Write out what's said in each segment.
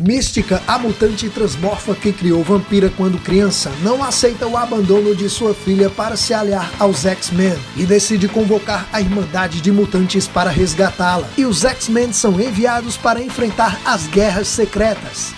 Mística, a mutante transmorfa que criou Vampira quando criança, não aceita o abandono de sua filha para se aliar aos X-Men e decide convocar a Irmandade de Mutantes para resgatá-la. E os X-Men são enviados para enfrentar as Guerras Secretas.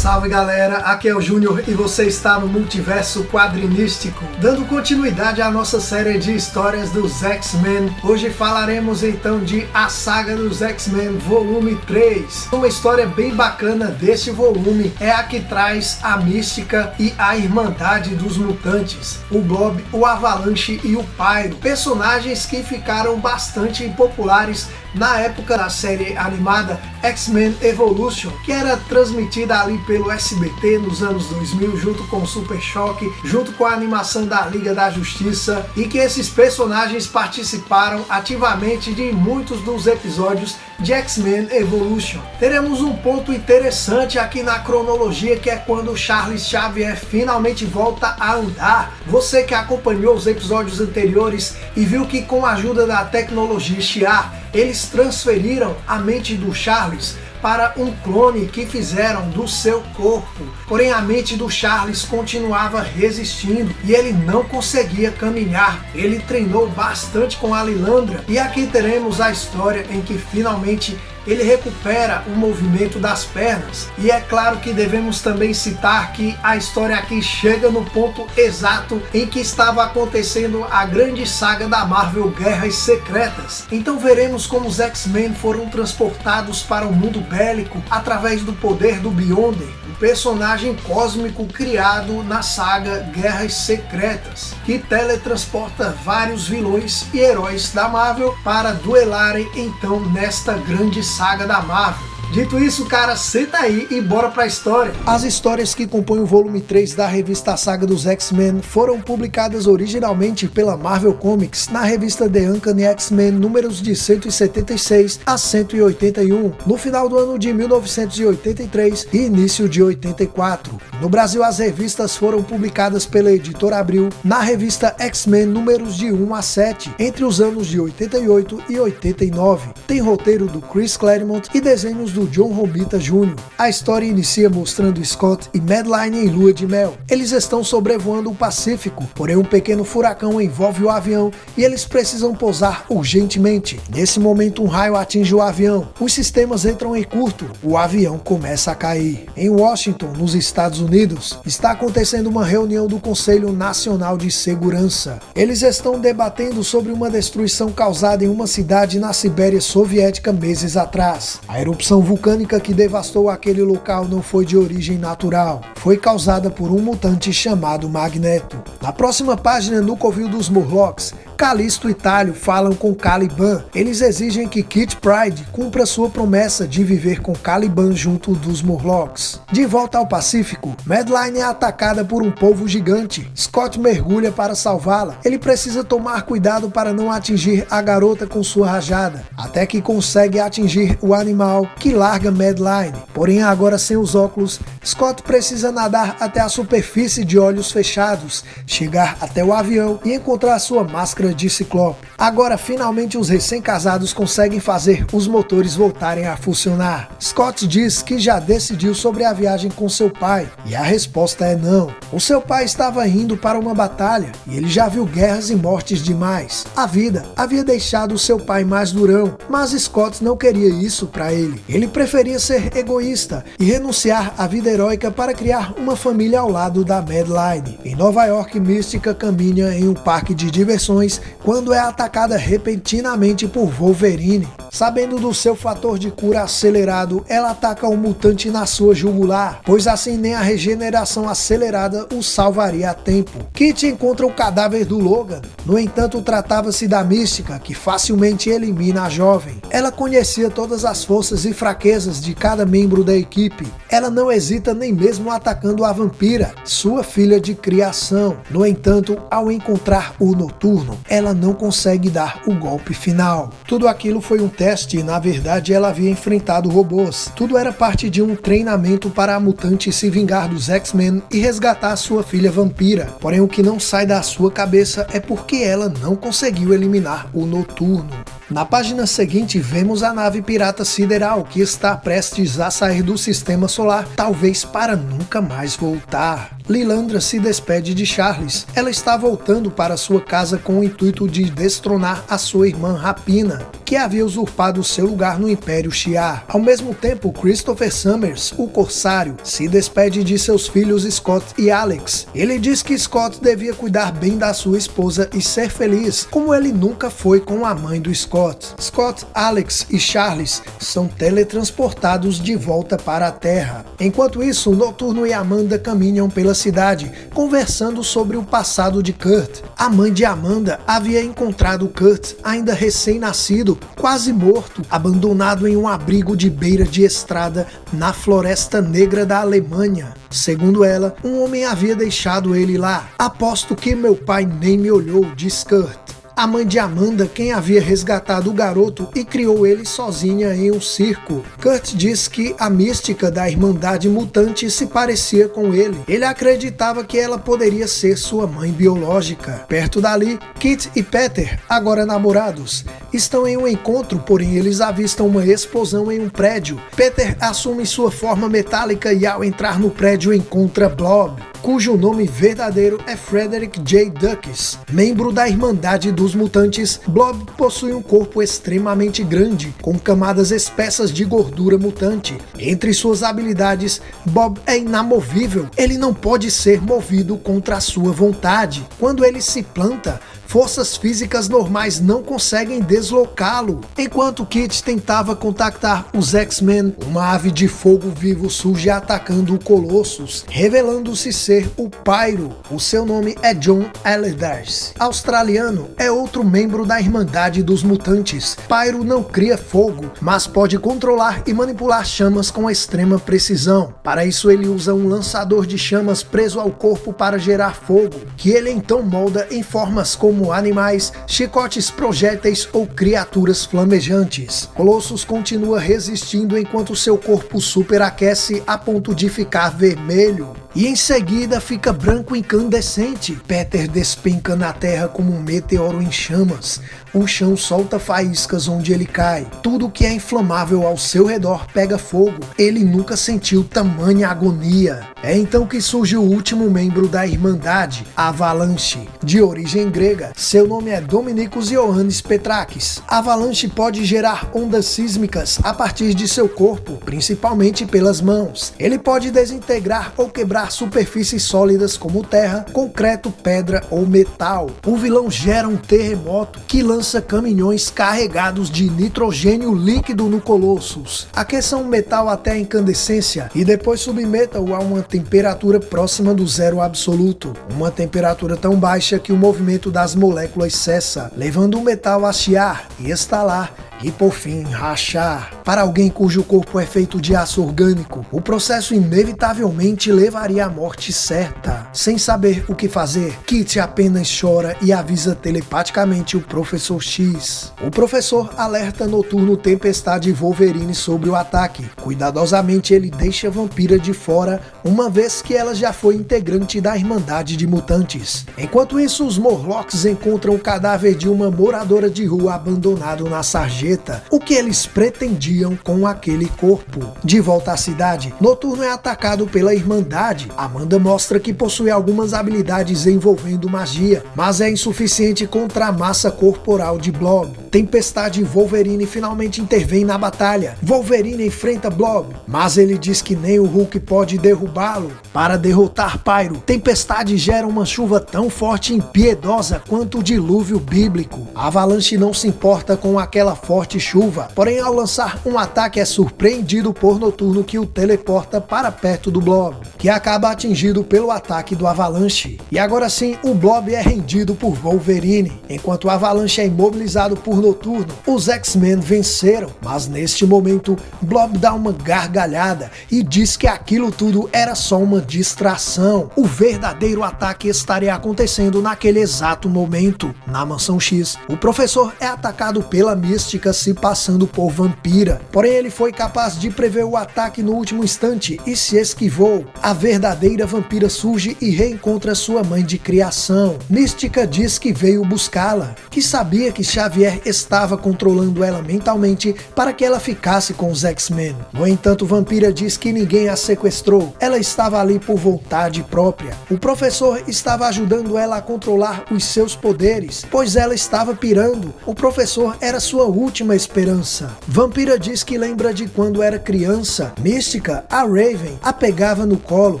Salve galera, aqui é o Júnior e você está no Multiverso Quadrinístico, dando continuidade à nossa série de histórias dos X-Men. Hoje falaremos então de A Saga dos X-Men Volume 3. Uma história bem bacana deste volume é a que traz a Mística e a Irmandade dos Mutantes, o Blob, o Avalanche e o Pyro, personagens que ficaram bastante populares na época da série animada X-Men Evolution, que era transmitida ali pelo SBT nos anos 2000, junto com o Super Choque, junto com a animação da Liga da Justiça, e que esses personagens participaram ativamente de muitos dos episódios de X-Men Evolution. Teremos um ponto interessante aqui na cronologia, que é quando Charles Xavier finalmente volta a andar. Você que acompanhou os episódios anteriores e viu que com a ajuda da tecnologia Shi'ar, eles transferiram a mente do Charles para um clone que fizeram do seu corpo. Porém, a mente do Charles continuava resistindo e ele não conseguia caminhar. Ele treinou bastante com a Lilandra e aqui teremos a história em que finalmente ele recupera o movimento das pernas. E é claro que devemos também citar que a história aqui chega no ponto exato em que estava acontecendo a grande saga da Marvel Guerras Secretas. Então veremos como os X-Men foram transportados para o mundo bélico através do poder do Beyonder, um personagem cósmico criado na saga Guerras Secretas, que teletransporta vários vilões e heróis da Marvel para duelarem então nesta grande saga da Marvel. Dito isso, cara, senta aí e bora pra história. As histórias que compõem o volume 3 da revista Saga dos X-Men foram publicadas originalmente pela Marvel Comics na revista The Uncanny X-Men números de 176 a 181, no final do ano de 1983 e início de 84. No Brasil, as revistas foram publicadas pela Editora Abril na revista X-Men números de 1 a 7, entre os anos de 88 e 89. Tem roteiro do Chris Claremont e desenhos do John Romita Jr. A história inicia mostrando Scott e Madeline em lua de mel. Eles estão sobrevoando o Pacífico, porém um pequeno furacão envolve o avião e eles precisam pousar urgentemente. Nesse momento, um raio atinge o avião, os sistemas entram em curto, o avião começa a cair. Em Washington, nos Estados Unidos, está acontecendo uma reunião do Conselho Nacional de Segurança. Eles estão debatendo sobre uma destruição causada em uma cidade na Sibéria Soviética meses atrás. A erupção vulcânica que devastou aquele local não foi de origem natural, foi causada por um mutante chamado Magneto. Na próxima página, no covil dos Morlocks, Calisto e Talio falam com Caliban. Eles exigem que Kitty Pryde cumpra sua promessa de viver com Caliban junto dos Morlocks. De volta ao Pacífico, Madeline é atacada por um polvo gigante. Scott mergulha para salvá-la. Ele precisa tomar cuidado para não atingir a garota com sua rajada, até que consegue atingir o animal, que larga Madeline. Porém, agora sem os óculos, Scott precisa nadar até a superfície de olhos fechados, chegar até o avião e encontrar sua máscara de Ciclope. Agora, finalmente, os recém-casados conseguem fazer os motores voltarem a funcionar. Scott diz que já decidiu sobre a viagem com seu pai, e a resposta é não. O seu pai estava indo para uma batalha, e ele já viu guerras e mortes demais. A vida havia deixado seu pai mais durão, mas Scott não queria isso para ele. Ele preferia ser egoísta e renunciar à vida heróica para criar uma família ao lado da Madeline. Em Nova York, Mística caminha em um parque de diversões quando é atacada repentinamente por Wolverine. Sabendo do seu fator de cura acelerado, ela ataca o mutante na sua jugular, pois assim nem a regeneração acelerada o salvaria a tempo. Kitty encontra o cadáver do Logan. No entanto, tratava-se da Mística, que facilmente elimina a jovem. Ela conhecia todas as forças e fraquezas de cada membro da equipe. Ela não hesita nem mesmo atacando a Vampira, sua filha de criação. No entanto, ao encontrar o Noturno, ela não consegue dar o golpe final. Tudo aquilo foi um teste e na verdade ela havia enfrentado robôs. Tudo era parte de um treinamento para a mutante se vingar dos X-Men e resgatar sua filha vampira. Porém, o que não sai da sua cabeça é porque ela não conseguiu eliminar o Noturno. Na página seguinte, vemos a nave pirata sideral que está prestes a sair do sistema solar, talvez para nunca mais voltar. Lilandra se despede de Charles. Ela está voltando para sua casa com o intuito de destronar a sua irmã Rapina, que havia usurpado seu lugar no Império Shi'ar. Ao mesmo tempo, Christopher Summers, o Corsário, se despede de seus filhos Scott e Alex. Ele diz que Scott devia cuidar bem da sua esposa e ser feliz, como ele nunca foi com a mãe do Scott. Scott, Alex e Charles são teletransportados de volta para a Terra. Enquanto isso, Noturno e Amanda caminham pela cidade, conversando sobre o passado de Kurt. A mãe de Amanda havia encontrado Kurt ainda recém-nascido, quase morto, abandonado em um abrigo de beira de estrada na Floresta Negra da Alemanha. Segundo ela, um homem havia deixado ele lá. Aposto que meu pai nem me olhou, diz Kurt. A mãe de Amanda, quem havia resgatado o garoto e criou ele sozinha em um circo. Kurt diz que a mística da Irmandade Mutante se parecia com ele. Ele acreditava que ela poderia ser sua mãe biológica. Perto dali, Kit e Peter, agora namorados, estão em um encontro, porém eles avistam uma explosão em um prédio. Peter assume sua forma metálica e ao entrar no prédio encontra Blob, cujo nome verdadeiro é Frederick J. Dukes. Membro da Irmandade dos Mutantes, Blob possui um corpo extremamente grande, com camadas espessas de gordura mutante. Entre suas habilidades, Bob é inamovível. Ele não pode ser movido contra a sua vontade. Quando ele se planta, forças físicas normais não conseguem deslocá-lo. Enquanto Kit tentava contactar os X-Men, uma ave de fogo vivo surge atacando o Colossus, revelando-se ser o Pyro. O seu nome é John Allardyce. Australiano, é outro membro da Irmandade dos Mutantes. Pyro não cria fogo, mas pode controlar e manipular chamas com extrema precisão. Para isso ele usa um lançador de chamas preso ao corpo para gerar fogo, que ele então molda em formas como animais, chicotes projéteis ou criaturas flamejantes. Colossus continua resistindo enquanto seu corpo superaquece a ponto de ficar vermelho. E em seguida fica branco incandescente. Peter despenca na terra como um meteoro em chamas. O chão solta faíscas onde ele cai. Tudo que é inflamável ao seu redor pega fogo. Ele nunca sentiu tamanha agonia. É então que surge o último membro da Irmandade, a Avalanche. De origem grega, seu nome é Dominicos Ioannis Petrakis. A Avalanche pode gerar ondas sísmicas a partir de seu corpo, principalmente pelas mãos. Ele pode desintegrar ou quebrar superfícies sólidas como terra, concreto, pedra ou metal. O vilão gera um terremoto que lança caminhões carregados de nitrogênio líquido no Colossus. Aqueçam o metal até a incandescência e depois submeta-o a uma temperatura próxima do zero absoluto. Uma temperatura tão baixa que o movimento das moléculas cessa, levando o metal a chiar e estalar e por fim rachar. Para alguém cujo corpo é feito de aço orgânico, o processo inevitavelmente levaria à morte certa. Sem saber o que fazer, Kit apenas chora e avisa telepaticamente o Professor X. O professor alerta Noturno, Tempestade e Wolverine sobre o ataque. Cuidadosamente ele deixa a vampira de fora, uma vez que ela já foi integrante da Irmandade de Mutantes. Enquanto isso, os Morlocks encontram o cadáver de uma moradora de rua abandonado na sarjeta. O que eles pretendiam com aquele corpo? De volta à cidade, Noturno é atacado pela Irmandade. Amanda mostra que possui algumas habilidades envolvendo magia, mas é insuficiente contra a massa corporal de Blob. Tempestade e Wolverine finalmente intervêm na batalha. Wolverine enfrenta Blob, mas ele diz que nem o Hulk pode derrubá-lo. Para derrotar Pyro, Tempestade gera uma chuva tão forte e impiedosa quanto o dilúvio bíblico. A Avalanche não se importa com aquela forte chuva, porém ao lançar um ataque é surpreendido por Noturno, que o teleporta para perto do Blob, que acaba atingido pelo ataque do Avalanche. E agora sim, o Blob é rendido por Wolverine. Enquanto o Avalanche é imobilizado por Noturno, os X-Men venceram, mas neste momento Blob dá uma gargalhada e diz que aquilo tudo era só uma distração. O verdadeiro ataque estaria acontecendo naquele exato momento. Na Mansão X, o professor é atacado pela mística Mística se passando por vampira. Porém, ele foi capaz de prever o ataque no último instante e se esquivou. A verdadeira vampira surge e reencontra sua mãe de criação. Mística diz que veio buscá-la, que sabia que Xavier estava controlando ela mentalmente para que ela ficasse com os X-Men. No entanto, Vampira diz que ninguém a sequestrou. Ela estava ali por vontade própria. O professor estava ajudando ela a controlar os seus poderes, pois ela estava pirando. O professor era sua última esperança. Vampira diz que lembra de quando era criança. Mística, a Raven, a pegava no colo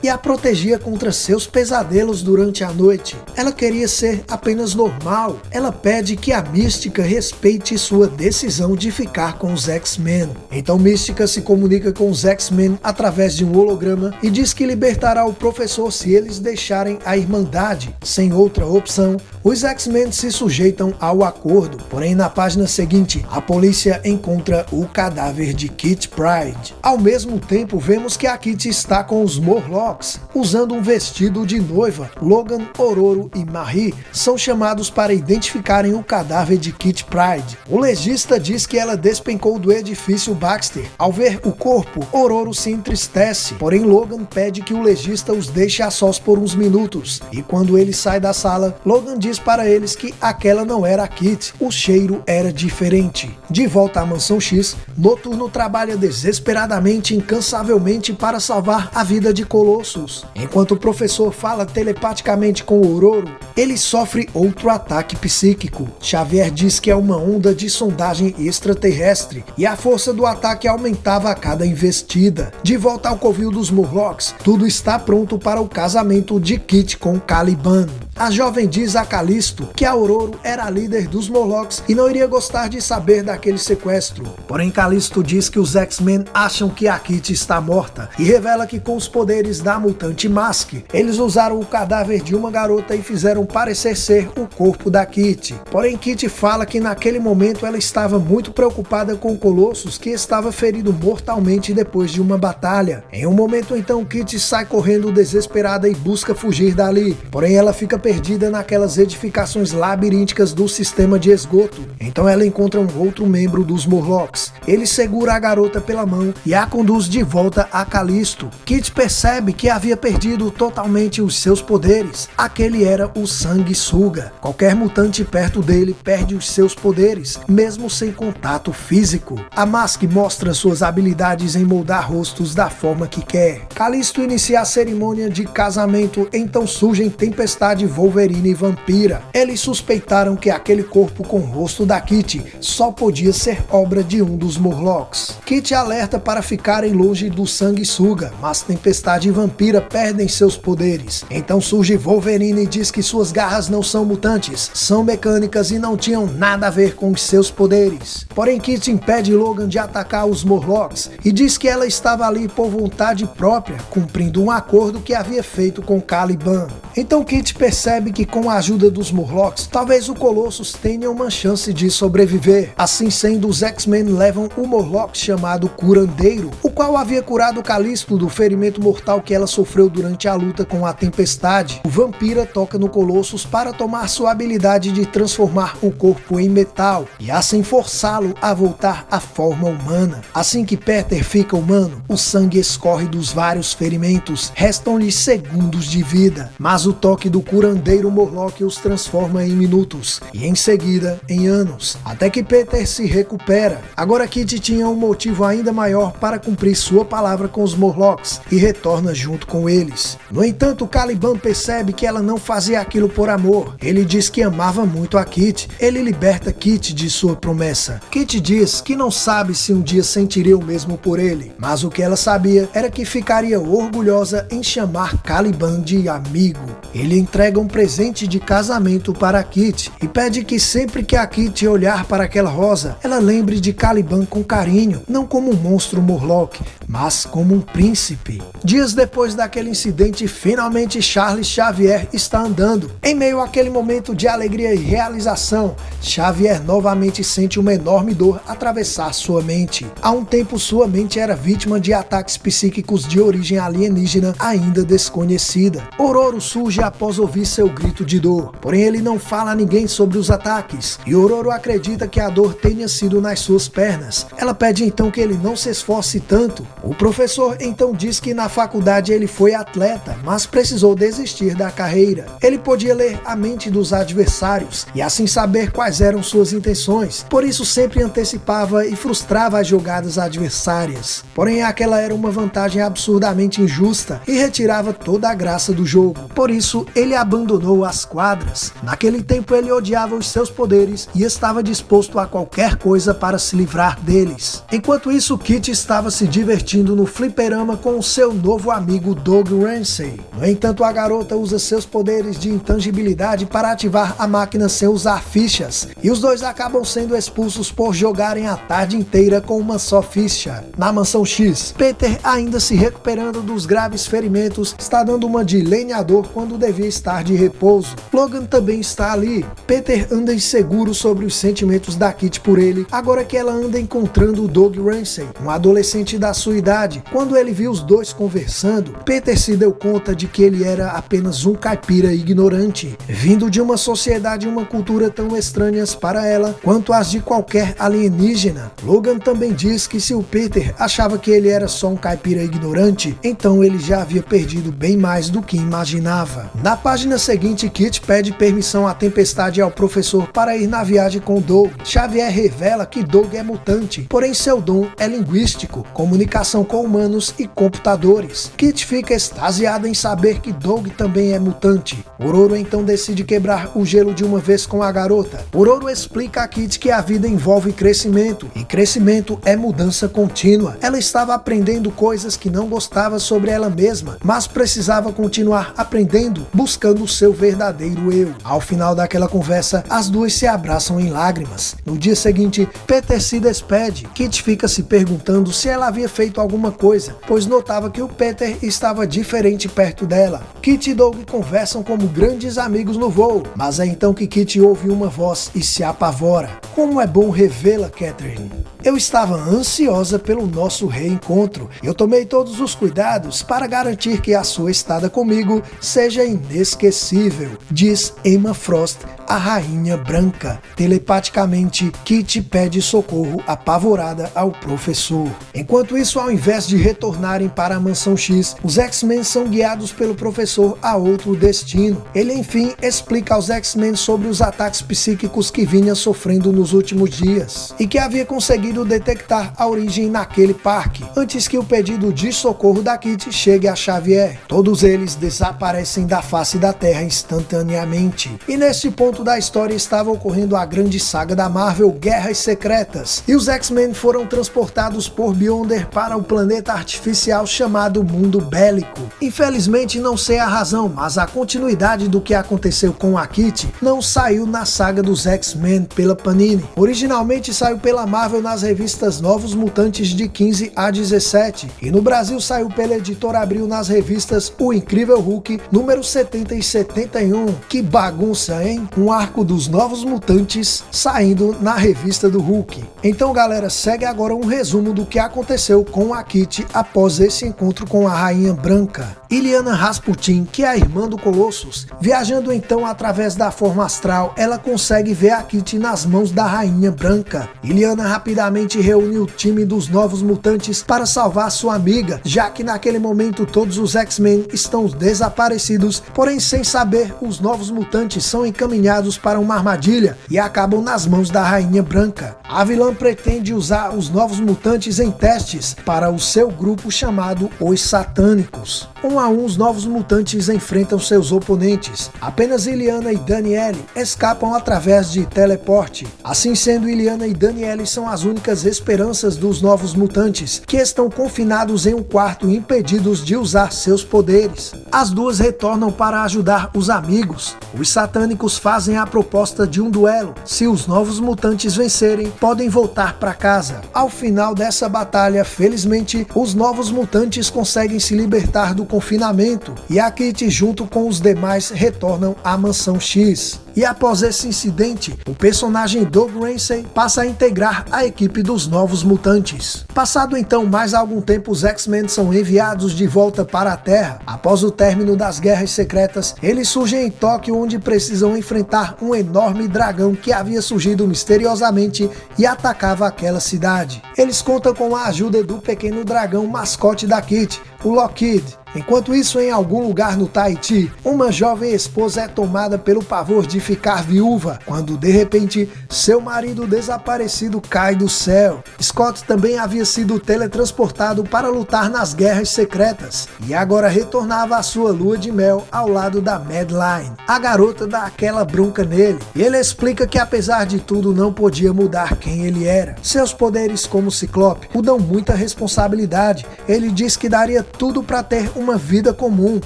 e a protegia contra seus pesadelos durante a noite. Ela queria ser apenas normal. Ela pede que a Mística respeite sua decisão de ficar com os X-Men. Então Mística se comunica com os X-Men através de um holograma e diz que libertará o professor se eles deixarem a Irmandade. Sem outra opção, os X-Men se sujeitam ao acordo. Porém, na página seguinte, a polícia encontra o cadáver de Kitty Pryde. Ao mesmo tempo, vemos que a Kitty está com os Morlocks, usando um vestido de noiva. Logan, Ororo e Marie são chamados para identificarem o cadáver de Kitty Pryde. O legista diz que ela despencou do edifício Baxter. Ao ver o corpo, Ororo se entristece, porém Logan pede que o legista os deixe a sós por uns minutos. E quando ele sai da sala, Logan diz para eles que aquela não era a Kitty, o cheiro era diferente. De volta à Mansão X, Noturno trabalha desesperadamente e incansavelmente para salvar a vida de Colossus. Enquanto o professor fala telepaticamente com Ororo, ele sofre outro ataque psíquico. Xavier diz que é uma onda de sondagem extraterrestre e a força do ataque aumentava a cada investida. De volta ao covil dos Morlocks, tudo está pronto para o casamento de Kitty com Caliban. A jovem diz a Calisto que a Ororo era a líder dos Morlocks e não iria gostar de saber daquele sequestro. Porém, Calisto diz que os X-Men acham que a Kitty está morta e revela que com os poderes da mutante Mask, eles usaram o cadáver de uma garota e fizeram parecer ser o corpo da Kitty. Porém, Kitty fala que naquele momento ela estava muito preocupada com Colossus, que estava ferido mortalmente depois de uma batalha. Em um momento então, Kitty sai correndo desesperada e busca fugir dali. Porém, ela fica perdida naquelas edificações labirínticas do sistema de esgoto. Então ela encontra um outro membro dos Morlocks. Ele segura a garota pela mão e a conduz de volta a Calisto. Kitty percebe que havia perdido totalmente os seus poderes. Aquele era o Sanguessuga. Qualquer mutante perto dele perde os seus poderes, mesmo sem contato físico. A Mask mostra suas habilidades em moldar rostos da forma que quer. Calisto inicia a cerimônia de casamento, então surgem Tempestade, Wolverine e Vampira. Eles suspeitaram que aquele corpo com o rosto da Kitty só podia ser obra de um dos Morlocks. Kitty alerta para ficarem longe do Sanguessuga, mas Tempestade e Vampira perdem seus poderes. Então surge Wolverine e diz que suas garras não são mutantes, são mecânicas e não tinham nada a ver com os seus poderes. Porém, Kitty impede Logan de atacar os Morlocks e diz que ela estava ali por vontade própria, cumprindo um acordo que havia feito com Caliban. Então Kitty percebe que com a ajuda dos Morlocks, talvez o Colossus tenha uma chance de sobreviver. Assim sendo, os X-Men levam o Morlock chamado Curandeiro, o qual havia curado Calisto do ferimento mortal que ela sofreu durante a luta com a Tempestade. O Vampira toca no Colossus para tomar sua habilidade de transformar o corpo em metal e assim forçá-lo a voltar à forma humana. Assim que Peter fica humano, o sangue escorre dos vários ferimentos, restam-lhe segundos de vida, mas o toque do Curandeiro Morlock os transforma em minutos e em seguida em anos, até que Peter se recupera. Agora Kitty tinha um motivo ainda maior para cumprir sua palavra com os Morlocks e retorna junto com eles. No entanto, Caliban percebe que ela não fazia aquilo por amor. Ele diz que amava muito a Kitty. Ele liberta Kitty de sua promessa. Kitty diz que não sabe se um dia sentiria o mesmo por ele, mas o que ela sabia era que ficaria orgulhosa em chamar Caliban de amigo. Ele entrega um presente de casamento para Kitty e pede que sempre que a Kitty olhar para aquela rosa, ela lembre de Caliban com carinho, não como um monstro Morlock, mas como um príncipe. Dias depois daquele incidente, finalmente Charles Xavier está andando. Em meio àquele momento de alegria e realização, Xavier novamente sente uma enorme dor atravessar sua mente. Há um tempo sua mente era vítima de ataques psíquicos de origem alienígena ainda desconhecida. Ororo surge após ouvir seu grito de dor. Porém, ele não fala a ninguém sobre os ataques, e Ororo acredita que a dor tenha sido nas suas pernas. Ela pede então que ele não se esforce tanto. O professor então diz que na faculdade ele foi atleta, mas precisou desistir da carreira. Ele podia ler a mente dos adversários e assim saber quais eram suas intenções, por isso sempre antecipava e frustrava as jogadas adversárias. Porém, aquela era uma vantagem absurdamente injusta e retirava toda a graça do jogo. Por isso, ele abandonou as quadras. Naquele tempo, ele odiava os seus poderes e estava disposto a qualquer coisa para se livrar deles. Enquanto isso, Kit estava se divertindo no fliperama com o seu novo amigo Doug Ramsey. No entanto, a garota usa seus poderes de intangibilidade para ativar a máquina sem usar fichas, e os dois acabam sendo expulsos por jogarem a tarde inteira com uma só ficha. Na Mansão X, Peter, ainda se recuperando dos graves ferimentos, está dando uma de lenhador quando devia estar de repouso. Logan também está ali. Peter anda inseguro sobre os sentimentos da Kit por ele, agora que ela anda encontrando o Doug Ramsey, um adolescente da sua idade. Quando ele viu os dois conversando, Peter se deu conta de que ele era apenas um caipira ignorante, vindo de uma sociedade e uma cultura tão estranhas para ela quanto as de qualquer alienígena. Logan também diz que se o Peter achava que ele era só um caipira ignorante, então ele já havia perdido bem mais do que imaginava. Na página seguinte, Kit pede permissão à Tempestade e ao professor para ir na viagem com Doug. Xavier revela que Doug é mutante, porém seu dom é linguístico, comunicação com humanos e computadores. Kit fica extasiada em saber que Doug também é mutante. Ororo então decide quebrar o gelo de uma vez com a garota. Ororo explica a Kit que a vida envolve crescimento, e crescimento é mudança contínua. Ela estava aprendendo coisas que não gostava sobre ela mesma, mas precisava continuar aprendendo, buscando o seu verdadeiro eu. Ao final daquela conversa, as duas se abraçam em lágrimas. No dia seguinte, Peter se despede. Kit fica se perguntando se ela havia feito alguma coisa, pois notava que o Peter estava diferente perto dela. Kit e Doug conversam como grandes amigos no voo, mas é então que Kit ouve uma voz e se apavora. Como é bom revê-la, Catherine. Eu estava ansiosa pelo nosso reencontro. Eu tomei todos os cuidados para garantir que a sua estada comigo seja inesquecível, diz Emma Frost, a Rainha Branca. Telepaticamente, Kit pede socorro apavorada ao professor. Enquanto isso, ao invés de retornarem para a Mansão X, os X-Men são guiados pelo professor a outro destino. Ele enfim explica aos X-Men sobre os ataques psíquicos que vinha sofrendo nos últimos dias e que havia conseguido detectar a origem naquele parque, antes que o pedido de socorro da Kit chegue a Xavier. Todos eles desaparecem da face da Terra instantaneamente. E neste ponto da história estava ocorrendo a grande saga da Marvel, Guerras Secretas, e os X-Men foram transportados por Beyonder para o planeta artificial chamado Mundo Bélico. Infelizmente, não sei a razão, mas a continuidade do que aconteceu com a Kit não saiu na saga dos X-Men pela Panini. Originalmente saiu pela Marvel nas revistas Novos Mutantes de 15 a 17, e no Brasil saiu pela Editora Abril nas revistas O Incrível Hulk, número 70 e 71. Que bagunça, hein? Um arco dos Novos Mutantes saindo na revista do Hulk. Então, galera, segue agora um resumo do que aconteceu com a Kit após esse encontro com a Rainha Branca. Illyana Rasputin, que é a irmã do Colossus, viajando então através da forma astral, ela consegue ver a Kit nas mãos da Rainha Branca. Illyana rapidamente reúne o time dos Novos Mutantes para salvar sua amiga, já que naquele momento todos os X-Men estão desaparecidos, porém sem saber, os Novos Mutantes são encaminhados para uma armadilha e acabam nas mãos da Rainha Branca. A vilã pretende usar os Novos Mutantes em testes para o seu grupo chamado Os Satânicos. Um a um, os Novos Mutantes enfrentam seus oponentes. Apenas Illyana e Danielle escapam através de teleporte. Assim sendo, Illyana e Danielle são as únicas esperanças dos Novos Mutantes, que estão confinados em um quarto impedidos de usar seus poderes. As duas retornam para ajudar os amigos. Os Satânicos fazem a proposta de um duelo. Se os Novos Mutantes vencerem, podem voltar para casa. Ao final dessa batalha, felizmente, os Novos Mutantes conseguem se libertar do confinamento e a Kit, junto com os demais, retornam à Mansão X. E após esse incidente, o personagem Doug Ramsey passa a integrar a equipe dos Novos Mutantes. Passado então mais algum tempo, os X-Men são enviados de volta para a Terra. Após o término das Guerras Secretas, eles surgem em Tóquio, onde precisam enfrentar um enorme dragão que havia surgido misteriosamente e atacava aquela cidade. Eles contam com a ajuda do pequeno dragão mascote da Kitty, o Lockheed. Enquanto isso, em algum lugar no Tahiti, uma jovem esposa é tomada pelo pavor de ficar viúva, quando de repente seu marido desaparecido cai do céu. Scott também havia sido teletransportado para lutar nas Guerras Secretas e agora retornava à sua lua de mel ao lado da Madeline. A garota dá aquela bronca nele e ele explica que apesar de tudo não podia mudar quem ele era. Seus poderes como Ciclope o dão muita responsabilidade. Ele diz que daria tudo para ter uma vida comum,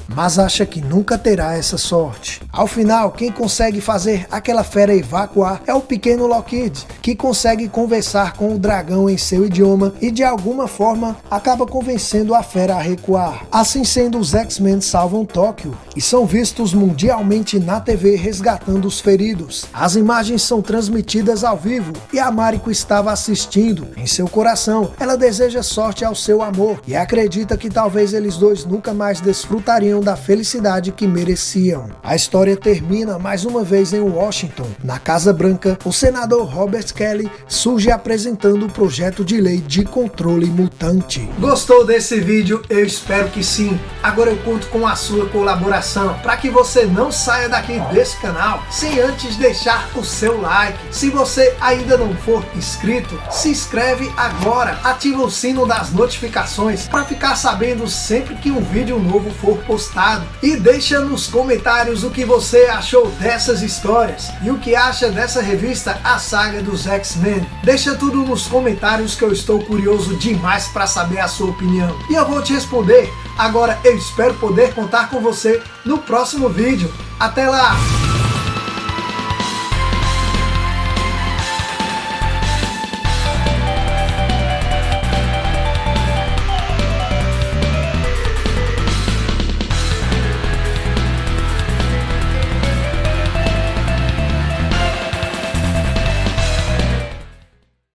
mas acha que nunca terá essa sorte. Ao final, quem consegue fazer aquela fera evacuar é o pequeno Lockheed, que consegue conversar com o dragão em seu idioma e de alguma forma acaba convencendo a fera a recuar. Assim sendo, os X-Men salvam Tóquio e são vistos mundialmente na TV resgatando os feridos. As imagens são transmitidas ao vivo e a Mariko estava assistindo. Em seu coração, ela deseja sorte ao seu amor e acredita que talvez eles dois nunca mais desfrutariam da felicidade que mereciam. A história termina mais uma vez em Washington. Na Casa Branca, o senador Robert Kelly surge apresentando o projeto de lei de controle mutante. Gostou desse vídeo? Eu espero que sim. Agora eu conto com a sua colaboração para que você não saia daqui desse canal sem antes deixar o seu like. Se você ainda não for inscrito, se inscreve agora, ativa o sino das notificações para ficar sabendo sempre que um vídeo novo for postado e deixa nos comentários o que você achou dessas histórias e o que acha dessa revista A Saga dos X-Men. Deixa tudo nos comentários que eu estou curioso demais para saber a sua opinião e eu vou te responder. Agora eu espero poder contar com você no próximo vídeo. Até lá!